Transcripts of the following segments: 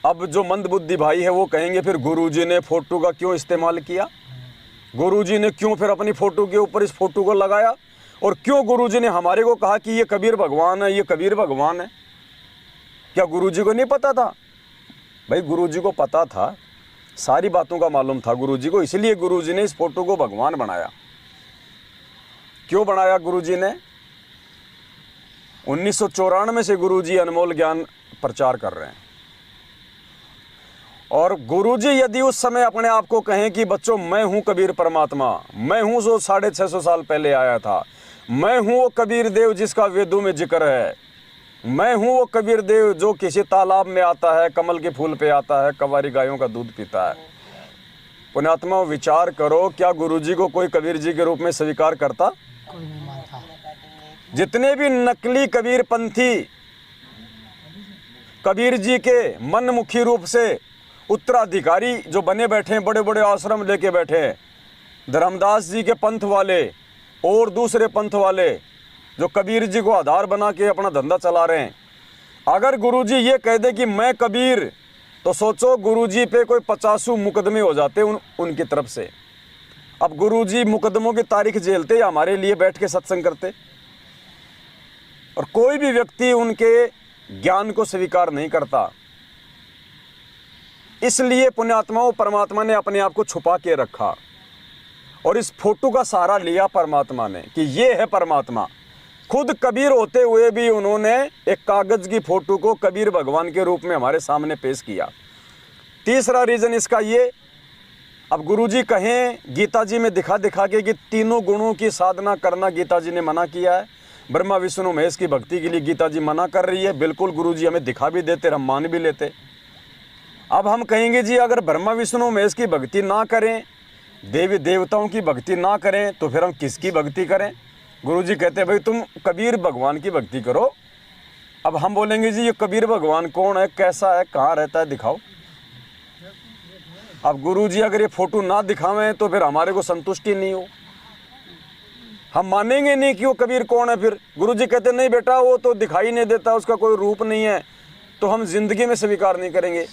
अब जो मंदबुद्धि भाई है वो कहेंगे फिर गुरुजी ने फोटो का क्यों इस्तेमाल किया, गुरुजी ने क्यों फिर अपनी फ़ोटो के ऊपर इस फोटो को लगाया, और क्यों गुरुजी ने हमारे को कहा कि ये कबीर भगवान है, ये कबीर भगवान है। क्या गुरुजी को नहीं पता था? भाई गुरुजी को पता था, सारी बातों का मालूम था गुरुजी को, इसलिए गुरुजी ने इस फोटो को भगवान बनाया। क्यों बनाया गुरुजी ने? 1994 से गुरुजी अनमोल ज्ञान प्रचार कर रहे हैं। और गुरुजी यदि उस समय अपने आप को कहें कि बच्चों मैं हूं कबीर परमात्मा, मैं हूं जो 650 साल पहले आया था, मैं हूं वो कबीर देव जिसका वेदों में जिक्र है, मैं हूं वो कबीर देव जो किसी तालाब में आता है, कमल के फूल पे आता है, कवारी गायों का दूध पीता है। पुण्यात्मा विचार करो, क्या गुरुजी को कोई कबीर जी के रूप में स्वीकार करता? कोई नहीं मानता। जितने भी नकली कबीर पंथी कबीर जी के मनमुखी रूप से उत्तराधिकारी जो बने बैठे हैं, बड़े बड़े आश्रम लेके बैठे हैं, धर्मदास जी के पंथ वाले और दूसरे पंथ वाले जो कबीर जी को आधार बना के अपना धंधा चला रहे हैं, अगर गुरुजी ये कह दे कि मैं कबीर, तो सोचो गुरुजी पे कोई 50 मुकदमे हो जाते उनकी तरफ से। अब गुरुजी मुकदमों की तारीख झेलते या हमारे लिए बैठ के सत्संग करते? और कोई भी व्यक्ति उनके ज्ञान को स्वीकार नहीं करता। इसलिए पुण्यात्माओं परमात्मा ने अपने आप को छुपा के रखा और इस फोटो का सहारा लिया परमात्मा ने कि ये है परमात्मा। खुद कबीर होते हुए भी उन्होंने एक कागज की फोटो को कबीर भगवान के रूप में हमारे सामने पेश किया। तीसरा रीजन इसका ये, अब गुरुजी कहें गीता जी में दिखा दिखा के कि तीनों गुणों की साधना करना गीता जी ने मना किया है, ब्रह्मा विष्णु महेश की भक्ति के लिए गीता जी मना कर रही है। बिल्कुल गुरुजी हमें दिखा भी देते, हम मान भी लेते। अब हम कहेंगे जी अगर ब्रह्मा विष्णु महेश की भक्ति ना करें, देवी देवताओं की भक्ति ना करें, तो फिर हम किसकी भक्ति करें? गुरुजी कहते हैं भाई तुम कबीर भगवान की भक्ति करो। अब हम बोलेंगे जी ये कबीर भगवान कौन है, कैसा है, कहाँ रहता है, दिखाओ। अब गुरुजी अगर ये फोटो ना दिखावें तो फिर हमारे को संतुष्टि नहीं हो, हम मानेंगे नहीं कि वो कबीर कौन है। फिर गुरुजी कहते नहीं बेटा वो तो दिखाई नहीं देता, उसका कोई रूप नहीं है, तो हम जिंदगी में स्वीकार नहीं करेंगे।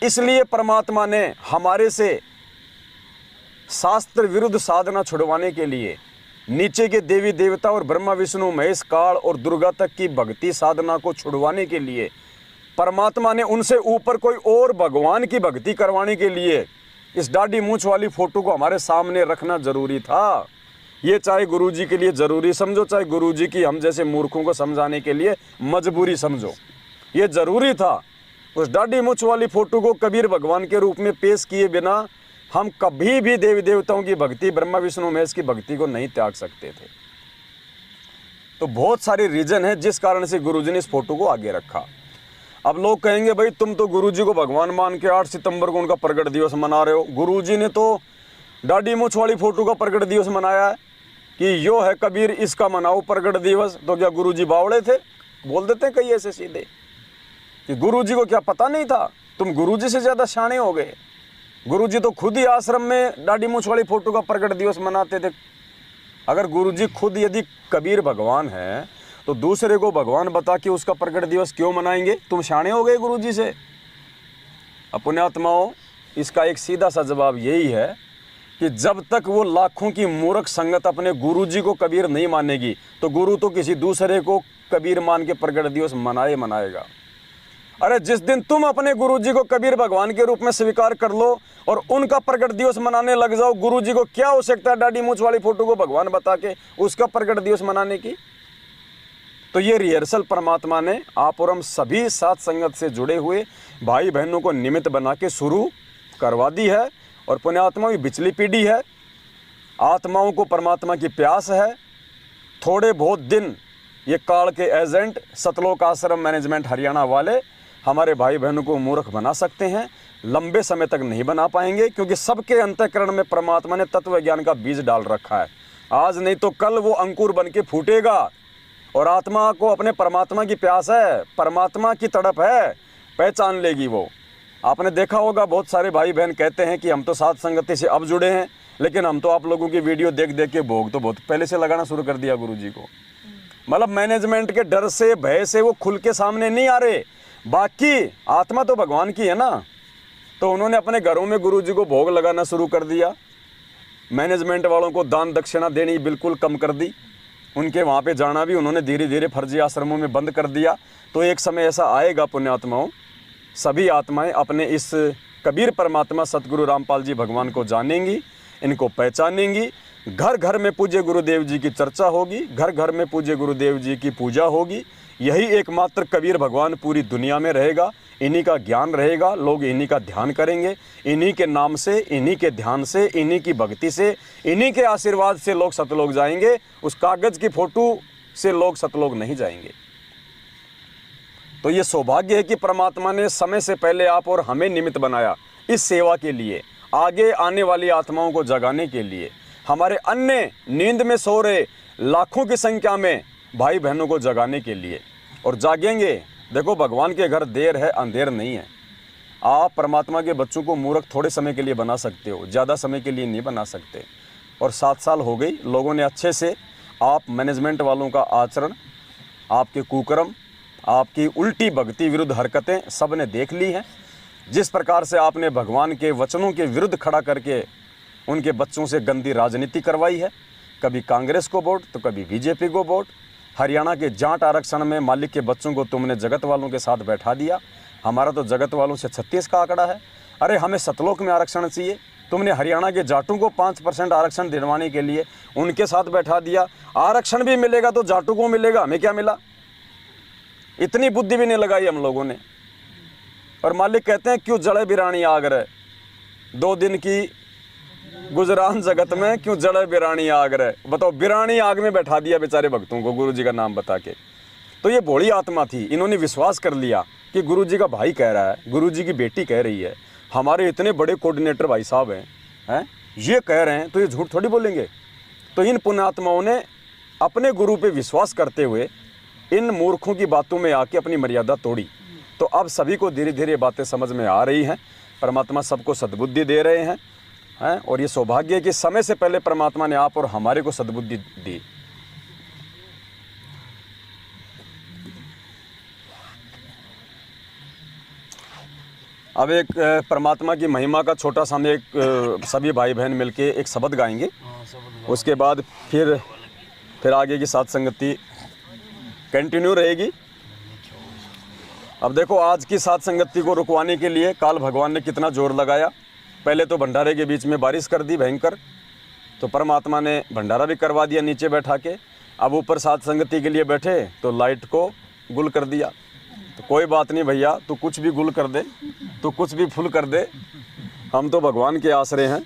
इसलिए परमात्मा ने हमारे से शास्त्र विरुद्ध साधना छुड़वाने के लिए नीचे के देवी देवता और ब्रह्मा विष्णु महेश काल और दुर्गा तक की भक्ति साधना को छुड़वाने के लिए परमात्मा ने उनसे ऊपर कोई और भगवान की भक्ति करवाने के लिए इस दाढ़ी मूंछ वाली फोटो को हमारे सामने रखना जरूरी था। ये चाहे गुरुजी के लिए जरूरी समझो, चाहे गुरुजी की हम जैसे मूर्खों को समझाने के लिए मजबूरी समझो, ये जरूरी था। उस दाढ़ी मूंछ वाली फोटो को कबीर भगवान के रूप में पेश किए बिना हम कभी भी देवी देवताओं की भक्ति, ब्रह्मा विष्णु महेश की भक्ति को नहीं त्याग सकते थे। तो बहुत सारे रीजन है जिस कारण से गुरुजी ने इस फोटो को आगे रखा। अब लोग कहेंगे भाई तुम तो गुरुजी को भगवान मान के 8 सितंबर को उनका प्रगट दिवस मना रहे हो। गुरुजी ने तो दाढ़ी मूंछ वाली फोटो का प्रगट दिवस मनाया है कि यो है कबीर, इसका मनाओ प्रगट दिवस। तो क्या गुरुजी बावड़े थे? बोल देते हैं कई ऐसे सीधे कि गुरुजी को क्या पता नहीं था, तुम गुरुजी से ज़्यादा शाणे हो गए। गुरुजी तो खुद ही आश्रम में दाढ़ी मूंछ वाली फोटो का प्रगट दिवस मनाते थे। अगर गुरुजी खुद यदि कबीर भगवान है तो दूसरे को भगवान बता के उसका प्रगट दिवस क्यों मनाएंगे? तुम शाणे हो गए गुरुजी से। पुण्यात्माओं इसका एक सीधा सा जवाब यही है कि जब तक वो लाखों की मूर्ख संगत अपने गुरुजी को कबीर नहीं मानेगी तो गुरु तो किसी दूसरे को कबीर मान के प्रगट दिवस मनाएगा। अरे जिस दिन तुम अपने गुरुजी को कबीर भगवान के रूप में स्वीकार कर लो और उनका प्रगट दिवस मनाने लग जाओ, गुरुजी को क्या आवश्यकता है दाढ़ी मूंछ वाली फोटो को भगवान बता के उसका प्रगट दिवस मनाने की? तो ये रिहर्सल परमात्मा ने आप और हम सभी साथ संगत से जुड़े हुए भाई बहनों को निमित्त बना के शुरू करवा दी है। और पुण्यात्मा भी बिचली पीढ़ी है, आत्माओं को परमात्मा की प्यास है। थोड़े बहुत दिन ये काल के एजेंट सतलोक आश्रम मैनेजमेंट हरियाणा वाले हमारे भाई बहनों को मूर्ख बना सकते हैं, लंबे समय तक नहीं बना पाएंगे, क्योंकि सबके अंतःकरण में परमात्मा ने तत्व ज्ञान का बीज डाल रखा है। आज नहीं तो कल वो अंकुर बन के फूटेगा और आत्मा को अपने परमात्मा की प्यास है, परमात्मा की तड़प है, पहचान लेगी वो। आपने देखा होगा बहुत सारे भाई बहन कहते हैं कि हम तो साथ संगति से अब जुड़े हैं, लेकिन हम तो आप लोगों की वीडियो देख देख के भोग तो बहुत पहले से लगाना शुरू कर दिया गुरुजी को। मतलब मैनेजमेंट के डर से, भय से वो खुल के सामने नहीं आ रहे। बाकी आत्मा तो भगवान की है ना। तो उन्होंने अपने घरों में गुरु जी को भोग लगाना शुरू कर दिया। मैनेजमेंट वालों को दान दक्षिणा देनी बिल्कुल कम कर दी। उनके वहाँ पे जाना भी उन्होंने धीरे धीरे फर्जी आश्रमों में बंद कर दिया। तो एक समय ऐसा आएगा पुण्यात्माओं, सभी आत्माएं अपने इस कबीर परमात्मा सतगुरु रामपाल जी भगवान को जानेंगी, इनको पहचानेंगी। घर घर में पूज्य गुरुदेव जी की चर्चा होगी, घर घर में पूज्य गुरुदेव जी की पूजा होगी। यही एकमात्र कबीर भगवान पूरी दुनिया में रहेगा। इन्हीं का ज्ञान रहेगा, लोग इन्हीं का ध्यान करेंगे। इन्हीं के नाम से, इन्हीं के ध्यान से, इन्हीं की भक्ति से, इन्हीं के आशीर्वाद से लोग सतलोक जाएंगे। उस कागज की फोटो से लोग सतलोक नहीं जाएंगे। तो ये सौभाग्य है कि परमात्मा ने समय से पहले आप और हमें निमित्त बनाया इस सेवा के लिए, आगे आने वाली आत्माओं को जगाने के लिए, हमारे अन्य नींद में सो रहे लाखों की संख्या में भाई बहनों को जगाने के लिए। और जागेंगे। देखो, भगवान के घर देर है, अंधेर नहीं है। आप परमात्मा के बच्चों को मूर्ख थोड़े समय के लिए बना सकते हो, ज़्यादा समय के लिए नहीं बना सकते। और 7 साल हो गई, लोगों ने अच्छे से आप मैनेजमेंट वालों का आचरण, आपके कुकर्म, आपकी उल्टी भक्ति विरुद्ध हरकतें सब ने देख ली हैं। जिस प्रकार से आपने भगवान के वचनों के विरुद्ध खड़ा करके उनके बच्चों से गंदी राजनीति करवाई है। कभी कांग्रेस को वोट तो कभी बीजेपी को वोट। हरियाणा के जाट आरक्षण में मालिक के बच्चों को तुमने जगत वालों के साथ बैठा दिया। हमारा तो जगत वालों से 36 का आंकड़ा है। अरे हमें सतलोक में आरक्षण चाहिए, तुमने हरियाणा के जाटों को 5% आरक्षण दिलवाने के लिए उनके साथ बैठा दिया। आरक्षण भी मिलेगा तो जाटों को मिलेगा, हमें क्या मिला? इतनी बुद्धि भी नहीं लगाई हम लोगों ने। और मालिक कहते हैं क्यों जड़े बिरानी आग रहे, 2 दिन की गुजरान जगत में क्यों जड़े बिरानी आग रहे। बताओ, बिरानी आग में बैठा दिया बेचारे भक्तों को गुरु जी का नाम बता के। तो ये भोली आत्मा थी, इन्होंने विश्वास कर लिया कि गुरु जी का भाई कह रहा है, गुरु जी की बेटी कह रही है, हमारे इतने बड़े कोऑर्डिनेटर भाई साहब हैं, ये कह रहे हैं तो ये झूठ थोड़ी बोलेंगे। तो इन पुण्यात्माओं ने अपने गुरु पे विश्वास करते हुए इन मूर्खों की बातों में आके अपनी मर्यादा तोड़ी। तो अब सभी को धीरे धीरे बातें समझ में आ रही हैं। परमात्मा सबको सद्बुद्धि दे रहे हैं। और ये सौभाग्य है कि समय से पहले परमात्मा ने आप और हमारे को सद्बुद्धि दी। अब एक परमात्मा की महिमा का छोटा सा हम एक सभी भाई बहन मिलके एक शब्द गाएंगे। उसके बाद फिर आगे की साथ संगति कंटिन्यू रहेगी। अब देखो, आज की साथ संगति को रुकवाने के लिए काल भगवान ने कितना जोर लगाया। पहले तो भंडारे के बीच में बारिश कर दी भयंकर, तो परमात्मा ने भंडारा भी करवा दिया नीचे बैठा के। अब ऊपर साथ संगति के लिए बैठे तो लाइट को गुल कर दिया। तो कोई बात नहीं भैया, तू कुछ भी गुल कर दे, तू कुछ भी फुल कर दे, हम तो भगवान के आसरे हैं।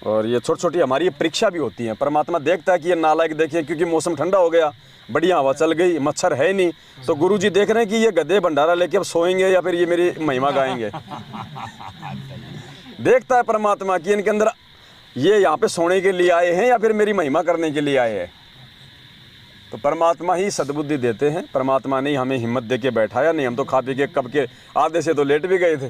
और ये छोटी छोटी हमारी परीक्षा भी होती है। परमात्मा देखता है कि ये नालायक देखिए, क्योंकि मौसम ठंडा हो गया, बढ़िया हवा चल गई, मच्छर है नहीं, तो गुरु जी देख रहे हैं कि ये गधे भंडारा लेके अब सोएंगे या फिर ये मेरी महिमा गाएंगे। देखता है परमात्मा कि इनके अंदर ये यहाँ पे सोने के लिए आए हैं या फिर मेरी महिमा करने के लिए आए हैं। तो परमात्मा ही सद्बुद्धि देते हैं। परमात्मा ने हमें हिम्मत दे के बैठाया, नहीं हम तो खा पी के कब के आधे से तो लेट भी गए थे।